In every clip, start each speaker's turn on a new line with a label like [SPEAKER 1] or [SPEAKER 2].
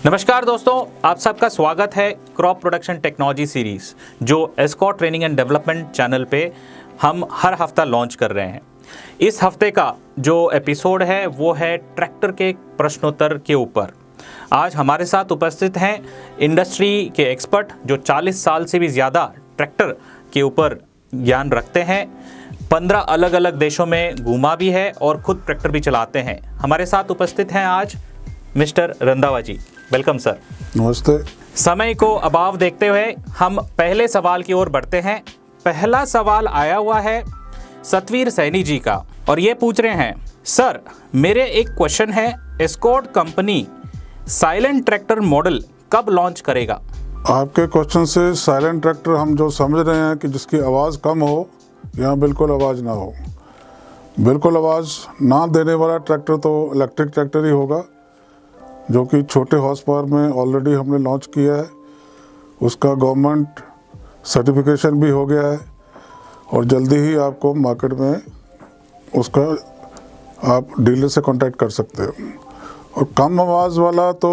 [SPEAKER 1] नमस्कार दोस्तों, आप सबका स्वागत है क्रॉप प्रोडक्शन टेक्नोलॉजी सीरीज जो escort training and development channel पे हम हर हफ्ता लॉन्च कर रहे हैं। इस हफ्ते का जो एपिसोड है वो है ट्रैक्टर के प्रश्नोत्तर के ऊपर। आज हमारे साथ उपस्थित हैं इंडस्ट्री के एक्सपर्ट जो 40 साल से भी ज़्यादा ट्रैक्टर के ऊपर ज्ञान रखते हैं, 15 अलग अलग देशों में घूमा भी है और खुद ट्रैक्टर भी चलाते हैं। हमारे साथ उपस्थित हैं आज mister Randhawa ji. Welcome sir.
[SPEAKER 2] नमस्ते।
[SPEAKER 1] समय को अभाव देखते हुए हम पहले सवाल की ओर बढ़ते हैं। पहला सवाल आया हुआ है सतवीर सैनी जी का और ये पूछ रहे हैं, सर मेरे एक क्वेश्चन है, escort company silent tractor model कब लॉन्च करेगा?
[SPEAKER 2] आपके क्वेश्चन से साइलेंट ट्रैक्टर हम जो समझ रहे हैं कि जिसकी आवाज़ कम हो या बिल्कुल आवाज़ ना हो। बिल्कुल आवाज़ ना देने वाला ट्रैक्टर तो इलेक्ट्रिक ट्रैक्टर ही होगा, जो कि छोटे हॉर्स पावर में ऑलरेडी हमने लॉन्च किया है। उसका गवर्नमेंट सर्टिफिकेशन भी हो गया है और जल्दी ही आपको मार्केट में उसका आप डीलर से कांटेक्ट कर सकते हो। और कम आवाज़ वाला तो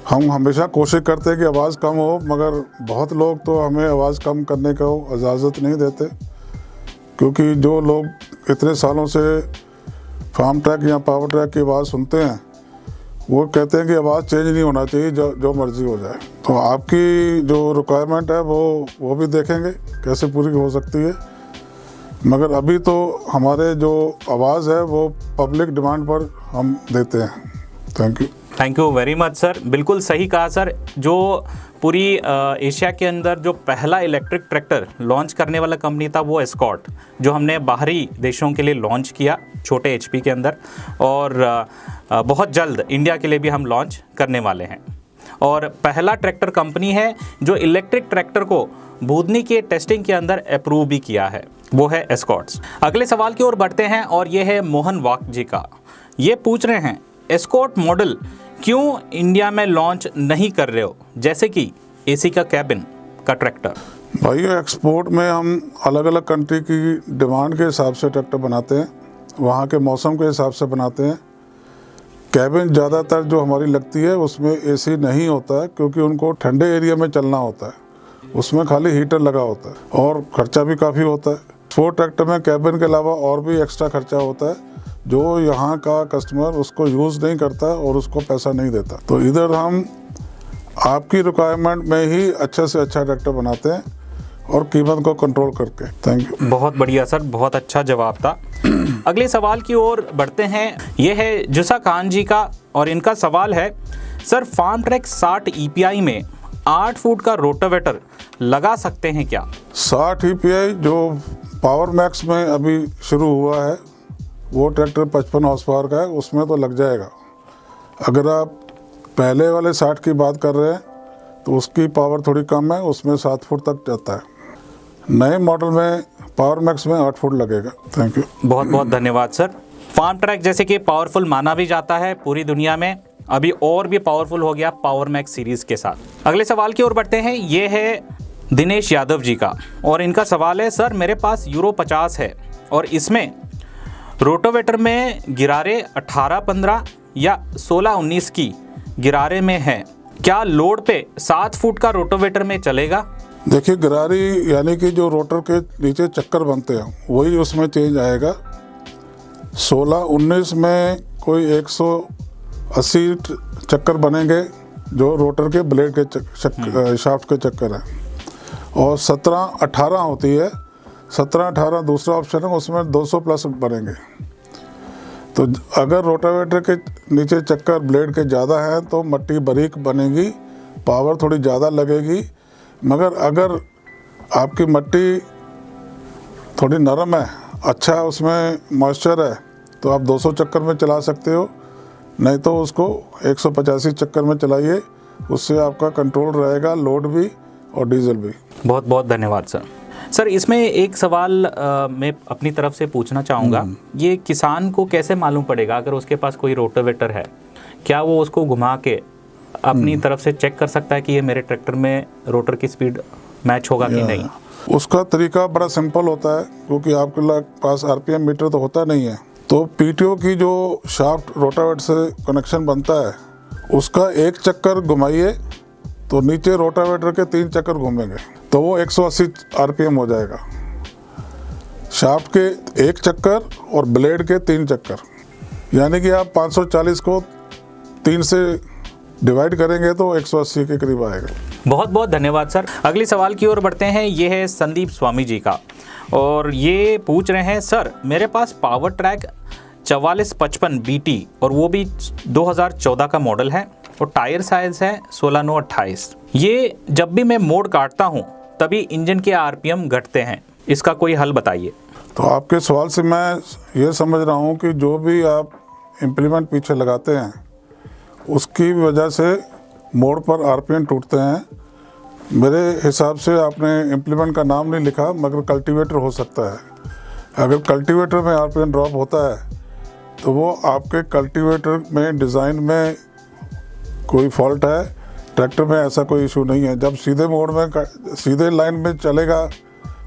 [SPEAKER 2] हम हमेशा कोशिश करते हैं कि आवाज़ कम हो, मगर बहुत लोग तो हमें आवाज़ कम करने का इजाज़त नहीं देते, क्योंकि जो लोग इतने सालों से फार्म ट्रैक या पावर ट्रैक की आवाज़ सुनते हैं वो कहते हैं कि आवाज़ चेंज नहीं होना चाहिए, जो मर्ज़ी हो जाए। तो आपकी जो रिक्वायरमेंट है वो भी देखेंगे कैसे पूरी हो सकती है, मगर अभी तो हमारे जो आवाज़ है वो पब्लिक डिमांड पर हम देते हैं। Thank you
[SPEAKER 1] very much sir. बिल्कुल सही कहा सर। जो पूरी एशिया के अंदर जो पहला इलेक्ट्रिक ट्रैक्टर लॉन्च करने वाला कंपनी था वो एस्कॉर्ट, जो हमने बाहरी देशों के लिए लॉन्च किया छोटे एचपी के अंदर, और बहुत जल्द इंडिया के लिए भी हम लॉन्च करने वाले हैं। और पहला ट्रैक्टर कंपनी है जो इलेक्ट्रिक ट्रैक्टर को बूदनी के टेस्टिंग के अंदर अप्रूव भी किया है, वो है एस्कॉर्ट्स। अगले सवाल की ओर बढ़ते हैं और ये है मोहन वाक जी का। ये पूछ रहे हैं, एस्कॉर्ट मॉडल क्यों इंडिया में लॉन्च नहीं कर रहे हो, जैसे कि एसी का कैबिन का ट्रैक्टर?
[SPEAKER 2] भाई एक्सपोर्ट में हम अलग अलग कंट्री की डिमांड के हिसाब से ट्रैक्टर बनाते हैं, वहाँ के मौसम के हिसाब से बनाते हैं। कैबिन ज़्यादातर जो हमारी लगती है उसमें एसी नहीं होता है, क्योंकि उनको ठंडे एरिया में चलना होता है, उसमें खाली हीटर लगा होता है और ख़र्चा भी काफ़ी होता है। 4 ट्रैक्टर में कैबिन के अलावा और भी एक्स्ट्रा खर्चा होता है, जो यहाँ का कस्टमर उसको यूज़ नहीं करता और उसको पैसा नहीं देता। तो इधर हम आपकी रिक्वायरमेंट में ही अच्छे से अच्छा ट्रैक्टर बनाते हैं और कीमत को कंट्रोल करके। Thank you.
[SPEAKER 1] बहुत बढ़िया सर, बहुत अच्छा जवाब था। अगले सवाल की ओर बढ़ते हैं। ये है जुसा खान जी का और इनका सवाल है, सर फार्म ट्रैक 60 EPI में 8 फुट का रोटावेटर लगा सकते हैं क्या?
[SPEAKER 2] 60 EPI जो पावर मैक्स में अभी शुरू हुआ है वो ट्रैक्टर 55 हॉर्स पावर का है, उसमें तो लग जाएगा। अगर आप पहले वाले 60 की बात कर रहे हैं तो उसकी पावर थोड़ी कम है, उसमें 7 फुट तक जाता है। नए मॉडल में पावर मैक्स में 8 फुट लगेगा। Thank you.
[SPEAKER 1] बहुत बहुत धन्यवाद सर। फार्म ट्रैक जैसे कि पावरफुल माना भी जाता है पूरी दुनिया में, अभी और भी पावरफुल हो गया पावर मैक्स सीरीज के साथ। अगले सवाल की ओर बढ़ते हैं। ये है दिनेश यादव जी का और इनका सवाल है, सर मेरे पास यूरो 50 है और इसमें रोटावेटर में गिरारे 18-15 या 16-19 की गिरारे में है, क्या लोड पे 7 फुट का रोटावेटर में चलेगा?
[SPEAKER 2] देखिए, गिरारी यानी कि जो रोटर के नीचे चक्कर बनते हैं वही उसमें चेंज आएगा। 16-19 में कोई 180 चक्कर बनेंगे जो रोटर के ब्लेड के शाफ्ट के चक्कर हैं, और 17-18 होती है। 17-18 दूसरा ऑप्शन है, उसमें 200 प्लस बनेंगे। तो अगर रोटावेटर के नीचे चक्कर ब्लेड के ज़्यादा हैं तो मट्टी बारीक बनेगी, पावर थोड़ी ज़्यादा लगेगी। मगर अगर आपकी मट्टी थोड़ी नरम है, अच्छा उसमें मॉइस्चर है, तो आप 200 चक्कर में चला सकते हो, नहीं तो उसको 185 चक्कर में चलाइए, उससे आपका कंट्रोल रहेगा, लोड भी और डीजल भी।
[SPEAKER 1] बहुत बहुत धन्यवाद सर। सर इसमें एक सवाल मैं अपनी तरफ से पूछना चाहूँगा, ये किसान को कैसे मालूम पड़ेगा अगर उसके पास कोई रोटावेटर है, क्या वो उसको घुमा के अपनी तरफ से चेक कर सकता है कि ये मेरे ट्रैक्टर में रोटर की स्पीड मैच होगा कि नहीं?
[SPEAKER 2] उसका तरीका बड़ा सिंपल होता है, क्योंकि आपके पास RPM मीटर तो होता नहीं है। तो PTO की जो शाफ्ट रोटावेटर से कनेक्शन बनता है उसका एक चक्कर घुमाइए तो नीचे रोटावेटर के 3 चक्कर घूमेंगे तो वो 180 आरपीएम हो जाएगा। शाफ्ट के एक चक्कर और ब्लेड के 3 चक्कर, यानी कि आप 540 को 3 से डिवाइड करेंगे तो 180 के करीब आएगा।
[SPEAKER 1] बहुत बहुत धन्यवाद सर। अगले सवाल की ओर बढ़ते हैं। ये है संदीप स्वामी जी का, और ये पूछ रहे हैं, सर मेरे पास पावर ट्रैक 4455 BT और वो भी 2014 का मॉडल है और टायर साइज है 16/9/28। ये जब भी मैं मोड काटता हूँ तभी इंजन के आरपीएम घटते हैं, इसका कोई हल बताइए।
[SPEAKER 2] तो आपके सवाल से मैं ये समझ रहा हूँ कि जो भी आप इम्प्लीमेंट पीछे लगाते हैं उसकी वजह से मोड पर आरपीएम टूटते हैं। मेरे हिसाब से आपने इम्प्लीमेंट का नाम नहीं लिखा, मगर कल्टीवेटर हो सकता है। अगर कल्टीवेटर में आरपीएम ड्रॉप होता है तो वो आपके कल्टीवेटर में डिज़ाइन में कोई फॉल्ट है। ट्रैक्टर में ऐसा कोई इशू नहीं है। जब सीधे मोड में सीधे लाइन में चलेगा,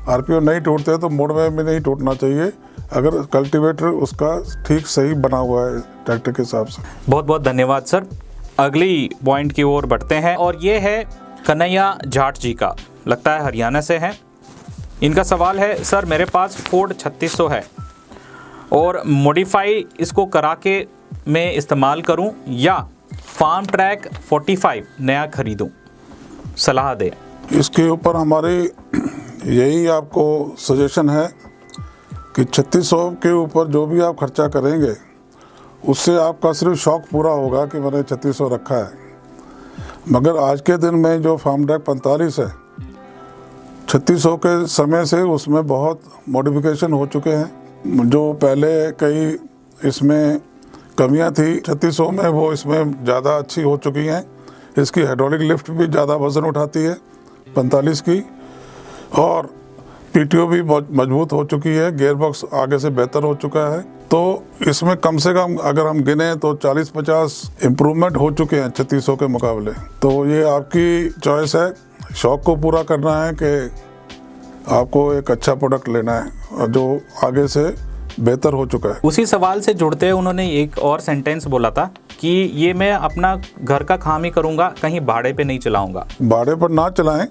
[SPEAKER 2] आरपीएम नहीं टूटते तो मोड में भी नहीं टूटना चाहिए, अगर कल्टीवेटर उसका ठीक सही बना हुआ है ट्रैक्टर के हिसाब से।
[SPEAKER 1] बहुत बहुत धन्यवाद सर। अगली पॉइंट की ओर बढ़ते हैं, और ये है कन्हैया जाट जी का, लगता है हरियाणा से है। इनका सवाल है, सर मेरे पास फोर्ड 3600 है और मॉडिफाई इसको करा के मैं इस्तेमाल करूं या फार्म ट्रैक 45 नया खरीदूं, सलाह दें।
[SPEAKER 2] इसके ऊपर हमारी यही आपको सजेशन है कि 3600 के ऊपर जो भी आप खर्चा करेंगे उससे आपका सिर्फ शौक पूरा होगा कि मैंने 3600 रखा है। मगर आज के दिन में जो फार्म ट्रैक 45 है, 3600 के समय से उसमें बहुत मॉडिफिकेशन हो चुके हैं। जो पहले कई इसमें कमियां थी 3600 में, वो इसमें ज़्यादा अच्छी हो चुकी हैं। इसकी हाइड्रोलिक लिफ्ट भी ज़्यादा वज़न उठाती है 45 की, और पीटीओ भी बहुत मजबूत हो चुकी है। गियर बॉक्स आगे से बेहतर हो चुका है। तो इसमें कम से कम अगर हम गिने तो 40-50 इम्प्रूवमेंट हो चुके हैं 3600 के मुकाबले। तो ये आपकी चॉइस है, शौक़ को पूरा करना है कि आपको एक अच्छा प्रोडक्ट लेना है और जो आगे से बेहतर हो चुका है।
[SPEAKER 1] उसी सवाल से जुड़ते हुए उन्होंने एक और सेंटेंस बोला था कि ये मैं अपना घर का काम ही करूँगा, कहीं भाड़े पे नहीं चलाऊँगा।
[SPEAKER 2] भाड़े पर ना चलाएं,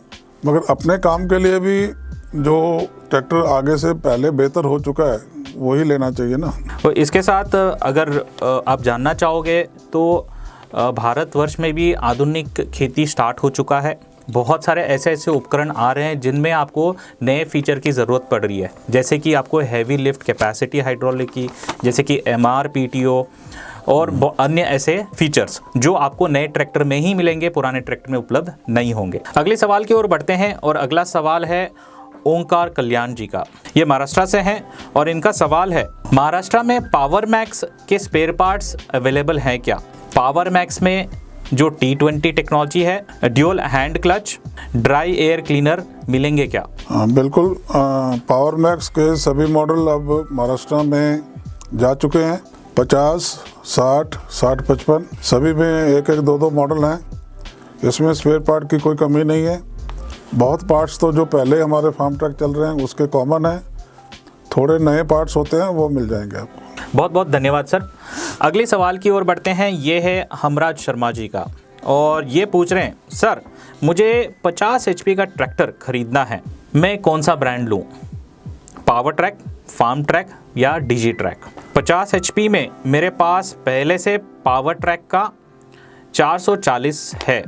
[SPEAKER 2] मगर अपने काम के लिए भी जो ट्रैक्टर आगे से पहले बेहतर हो चुका है वही लेना चाहिए ना।
[SPEAKER 1] तो इसके साथ अगर आप जानना चाहोगे तो भारतवर्ष में भी आधुनिक खेती स्टार्ट हो चुका है। बहुत सारे ऐसे ऐसे उपकरण आ रहे हैं जिनमें आपको नए फीचर की ज़रूरत पड़ रही है, जैसे कि आपको हैवी लिफ्ट कैपेसिटी हाइड्रोलिक की, जैसे कि एमआर पीटीओ और अन्य ऐसे फीचर्स जो आपको नए ट्रैक्टर में ही मिलेंगे, पुराने ट्रैक्टर में उपलब्ध नहीं होंगे। अगले सवाल की ओर बढ़ते हैं, और अगला सवाल है ओंकार कल्याण जी का। ये महाराष्ट्र से हैं और इनका सवाल है, महाराष्ट्र में पावर मैक्स के स्पेयर पार्ट्स अवेलेबल हैं क्या? पावर मैक्स में जो T20 टेक्नोलॉजी है, dual hand clutch, dry air cleaner मिलेंगे क्या?
[SPEAKER 2] बिल्कुल, पावर मैक्स के सभी मॉडल अब महाराष्ट्र में जा चुके हैं। 50, 60, 60, 55 सभी में एक एक दो मॉडल हैं। इसमें स्पेयर पार्ट की कोई कमी नहीं है। बहुत पार्ट्स तो जो पहले हमारे फार्म ट्रैक चल रहे हैं उसके कॉमन है, थोड़े नए पार्ट्स होते हैं वो मिल जाएंगे आपको। बहुत
[SPEAKER 1] बहुत धन्यवाद सर। अगले सवाल की ओर बढ़ते हैं। ये है हमराज शर्मा जी का, और ये पूछ रहे हैं, सर मुझे 50 HP का ट्रैक्टर खरीदना है, मैं कौन सा ब्रांड लूँ? पावर ट्रैक, फार्म ट्रैक या डीजी ट्रैक? 50 HP में मेरे पास पहले से पावर ट्रैक का 440 है,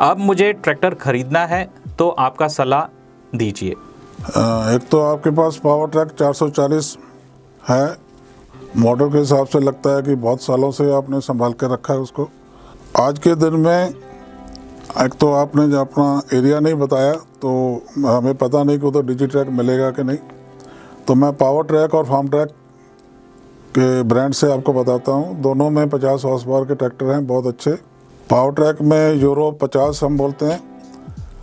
[SPEAKER 1] अब मुझे ट्रैक्टर खरीदना है, तो आपका सलाह दीजिए।
[SPEAKER 2] एक तो आपके पास पावर ट्रैक 440 है, मॉडल के हिसाब से लगता है कि बहुत सालों से आपने संभाल के रखा है उसको। आज के दिन में एक तो आपने जो अपना एरिया नहीं बताया तो हमें पता नहीं कि उधर डीजी ट्रैक मिलेगा कि नहीं, तो मैं पावर ट्रैक और फार्म ट्रैक के ब्रांड से आपको बताता हूँ। दोनों में 50 हॉर्स पावर के ट्रैक्टर हैं, बहुत अच्छे। पावर ट्रैक में यूरो 50 हम बोलते हैं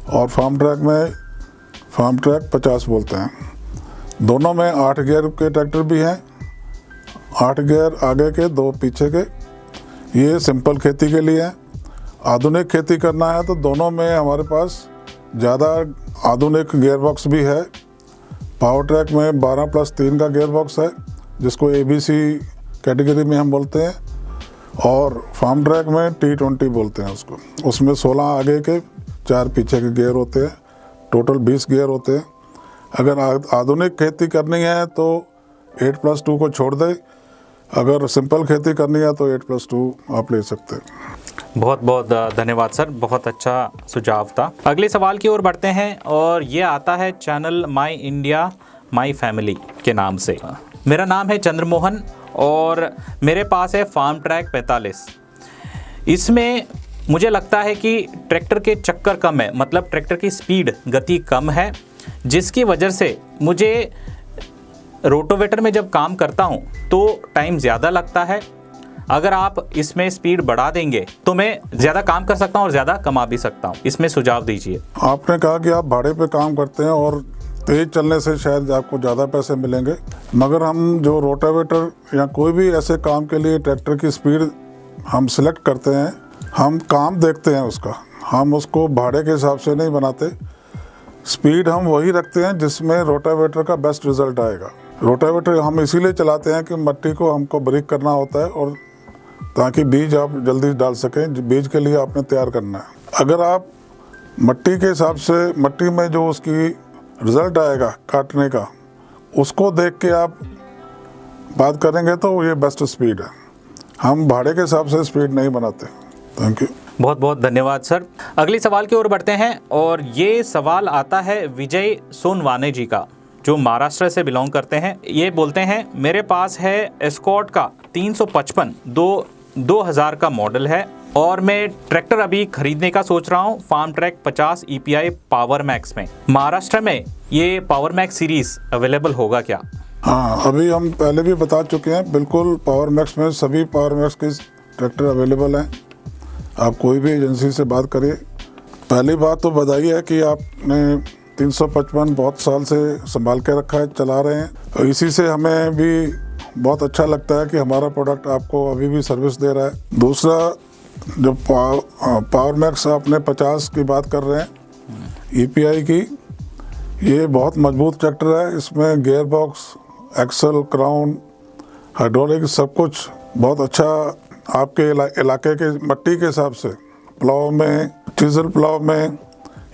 [SPEAKER 2] और फार्म ट्रैक 50 बोलते हैं। दोनों में 8 गियर के ट्रैक्टर भी हैं, 8 गियर आगे के 2 पीछे के। ये सिंपल खेती के लिए है। आधुनिक खेती करना है तो दोनों में हमारे पास ज़्यादा आधुनिक गियर बॉक्स भी है। पावर ट्रैक में 12+3 का गियर बॉक्स है, जिसको ABC कैटेगरी में हम बोलते हैं, और फार्म ट्रैक में T20 बोलते हैं उसको। उसमें 16 आगे के 4 पीछे के गियर होते हैं, टोटल 20 गियर होते हैं। अगर आधुनिक खेती करनी है तो 8+2 को छोड़ दे, अगर सिंपल खेती करनी है तो 8+2 आप ले सकते हैं।
[SPEAKER 1] बहुत बहुत धन्यवाद सर, बहुत अच्छा सुझाव था। अगले सवाल की ओर बढ़ते हैं और ये आता है channel my India my family के नाम से। मेरा नाम है चंद्रमोहन और मेरे पास है फार्म ट्रैक 45। इसमें मुझे लगता है कि ट्रैक्टर के चक्कर कम है, मतलब ट्रैक्टर की स्पीड गति कम है, जिसकी वजह से मुझे रोटोवेटर में जब काम करता हूँ तो टाइम ज़्यादा लगता है। अगर आप इसमें स्पीड बढ़ा देंगे तो मैं ज़्यादा काम कर सकता हूँ और ज़्यादा कमा भी सकता हूँ, इसमें सुझाव दीजिए।
[SPEAKER 2] आपने कहा कि आप भाड़े पे काम करते हैं और तेज़ चलने से शायद आपको ज़्यादा पैसे मिलेंगे, मगर हम जो रोटावेटर या कोई भी ऐसे काम के लिए ट्रैक्टर की स्पीड हम सिलेक्ट करते हैं, हम काम देखते हैं उसका, हम उसको भाड़े के हिसाब से नहीं बनाते। स्पीड हम वही रखते हैं जिसमें रोटावेटर का बेस्ट रिजल्ट आएगा। रोटावेटर हम इसीलिए चलाते हैं कि मिट्टी को हमको ब्रेक करना होता है और ताकि बीज आप जल्दी डाल सकें। बीज के लिए आपने तैयार करना है। अगर आप मिट्टी के हिसाब से, मिट्टी में जो उसकी रिज़ल्ट आएगा काटने का, उसको देख के आप बात करेंगे तो ये बेस्ट स्पीड है। हम भाड़े के हिसाब से स्पीड नहीं बनाते। Thank you.
[SPEAKER 1] बहुत बहुत धन्यवाद सर। अगले सवाल की ओर बढ़ते हैं और ये सवाल आता है विजय सोनवाने जी का, जो महाराष्ट्र से बिलोंग करते हैं। ये बोलते हैं, मेरे पास है एस्कॉर्ट का 355 2000 का मॉडल है और मैं ट्रैक्टर अभी खरीदने का सोच रहा हूँ Farmtrac 50 EPI power max में। महाराष्ट्र में ये पावर मैक्स सीरीज अवेलेबल होगा क्या?
[SPEAKER 2] हाँ, अभी हम पहले भी बता चुके हैं, बिल्कुल पावर मैक्स में सभी पावर मैक्स के ट्रैक्टर अवेलेबल हैं। आप कोई भी एजेंसी से बात करिए। पहली बात तो बधाई है कि आपने 355 बहुत साल से संभाल के रखा है, चला रहे हैं, और इसी से हमें भी बहुत अच्छा लगता है कि हमारा प्रोडक्ट आपको अभी भी सर्विस दे रहा है। दूसरा, जो पावर मैक्स आपने 50 की बात कर रहे हैं EPI की, ये बहुत मजबूत ट्रैक्टर है। इसमें gear box, axle, crown, hydraulic सब कुछ बहुत अच्छा आपके इलाके के मिट्टी के हिसाब से प्लाव में, चीजल प्लाव में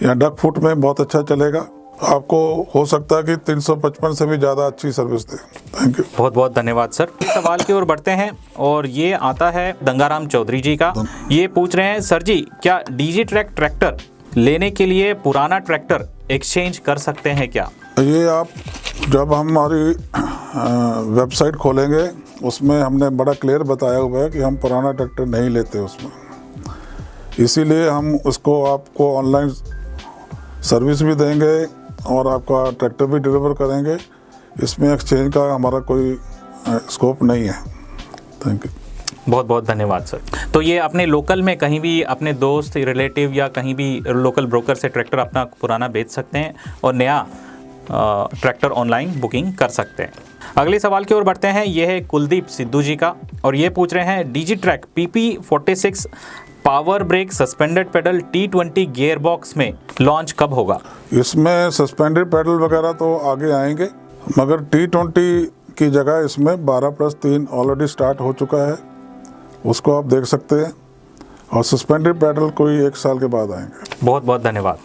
[SPEAKER 2] या डक फुट में बहुत अच्छा चलेगा। आपको हो सकता है कि 355 से भी ज़्यादा अच्छी सर्विस दे। Thank you.
[SPEAKER 1] बहुत बहुत धन्यवाद सर। इस सवाल की ओर बढ़ते हैं और ये आता है गंगाराम चौधरी जी का। ये पूछ रहे हैं, सर जी क्या डीजी ट्रैक ट्रैक्टर लेने के लिए पुराना ट्रैक्टर एक्सचेंज कर सकते हैं क्या?
[SPEAKER 2] ये आप जब हमारी वेबसाइट खोलेंगे उसमें हमने बड़ा क्लियर बताया हुआ है कि हम पुराना ट्रैक्टर नहीं लेते उसमें, इसीलिए हम उसको आपको ऑनलाइन सर्विस भी देंगे और आपका ट्रैक्टर भी डिलीवर करेंगे। इसमें एक्सचेंज का हमारा कोई स्कोप नहीं है। Thank you.
[SPEAKER 1] बहुत बहुत धन्यवाद सर। तो ये अपने लोकल में कहीं भी अपने दोस्त, रिलेटिव या कहीं भी लोकल ब्रोकर से ट्रैक्टर अपना पुराना बेच सकते हैं और नया ट्रैक्टर ऑनलाइन बुकिंग कर सकते हैं। अगले सवाल की ओर बढ़ते हैं। यह है कुलदीप सिद्धू जी का और ये पूछ रहे हैं, Digitrac PP46 power brake suspended pedal T20 gear box में लॉन्च कब होगा?
[SPEAKER 2] इसमें सस्पेंडेड पेडल वगैरह तो आगे आएंगे, मगर T20 की जगह इसमें 12+3 ऑलरेडी स्टार्ट हो चुका है, उसको आप देख सकते हैं, और सस्पेंडेड पेडल कोई 1 साल के बाद आएंगे।
[SPEAKER 1] बहुत बहुत धन्यवाद।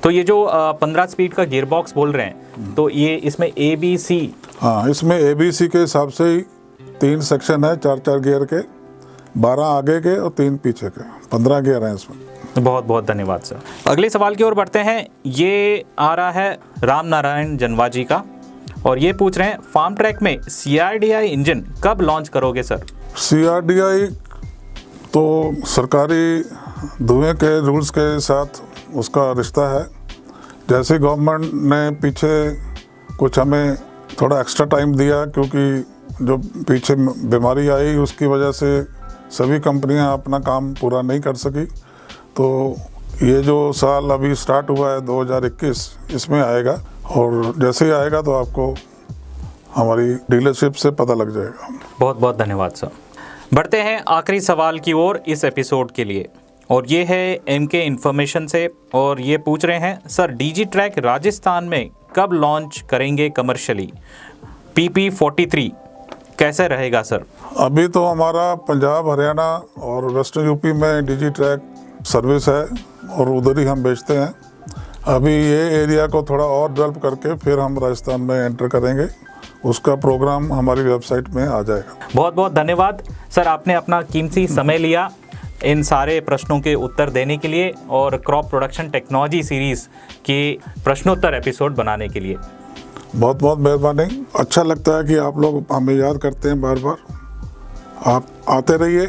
[SPEAKER 1] तो ये जो 15 स्पीड का गियर बॉक्स बोल रहे हैं, तो ये इसमें ABC,
[SPEAKER 2] हाँ, इसमें ABC के हिसाब से ही 3 सेक्शन है, 4-4 गियर के, 12 आगे के और 3 पीछे के, 15 गियर हैं इसमें।
[SPEAKER 1] बहुत बहुत धन्यवाद सर। अगले सवाल की ओर बढ़ते हैं। ये आ रहा है राम नारायण जनवा जी का और ये पूछ रहे हैं, फार्म ट्रैक में CRDI इंजन कब लॉन्च करोगे सर?
[SPEAKER 2] CRDI तो सरकारी धुएं के रूल्स के साथ उसका रिश्ता है। जैसे गवर्नमेंट ने पीछे कुछ हमें थोड़ा एक्स्ट्रा टाइम दिया, क्योंकि जो पीछे बीमारी आई उसकी वजह से सभी कंपनियां अपना काम पूरा नहीं कर सकी, तो ये जो साल अभी स्टार्ट हुआ है 2021, इसमें आएगा, और जैसे ही आएगा तो आपको हमारी डीलरशिप से पता लग जाएगा।
[SPEAKER 1] बहुत बहुत धन्यवाद सर। बढ़ते हैं आखिरी सवाल की ओर इस एपिसोड के लिए, और ये है MK इन्फॉर्मेशन से, और ये पूछ रहे हैं, सर डीजी ट्रैक राजस्थान में कब लॉन्च करेंगे कमर्शियली? PP43 कैसे रहेगा सर?
[SPEAKER 2] अभी तो हमारा पंजाब, हरियाणा और वेस्टर्न यूपी में डिजी ट्रैक सर्विस है और उधर ही हम बेचते हैं। अभी ये एरिया को थोड़ा और डेवलप करके फिर हम राजस्थान में एंटर करेंगे, उसका प्रोग्राम हमारी वेबसाइट में आ जाएगा।
[SPEAKER 1] बहुत बहुत धन्यवाद सर, आपने अपना कीमती समय लिया इन सारे प्रश्नों के उत्तर देने के लिए और क्रॉप प्रोडक्शन टेक्नोलॉजी सीरीज़ की प्रश्नोत्तर एपिसोड बनाने के लिए।
[SPEAKER 2] बहुत बहुत मेहरबानी। अच्छा लगता है कि आप लोग हमें याद करते हैं बार बार। आप आते रहिए,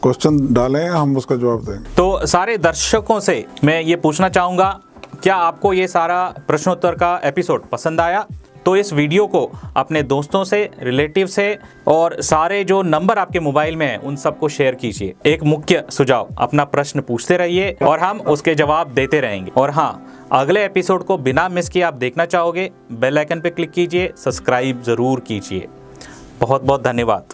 [SPEAKER 2] क्वेश्चन डालें, हम उसका जवाब देंगे।
[SPEAKER 1] तो सारे दर्शकों से मैं ये पूछना चाहूँगा, क्या आपको ये सारा प्रश्नोत्तर का एपिसोड पसंद आया? तो इस वीडियो को अपने दोस्तों से, रिलेटिव से और सारे जो नंबर आपके मोबाइल में हैं उन सबको शेयर कीजिए। एक मुख्य सुझाव, अपना प्रश्न पूछते रहिए और हम उसके जवाब देते रहेंगे। और हाँ, अगले एपिसोड को बिना मिस किए आप देखना चाहोगे, बेल आइकन पे क्लिक कीजिए, सब्सक्राइब ज़रूर कीजिए। बहुत बहुत धन्यवाद।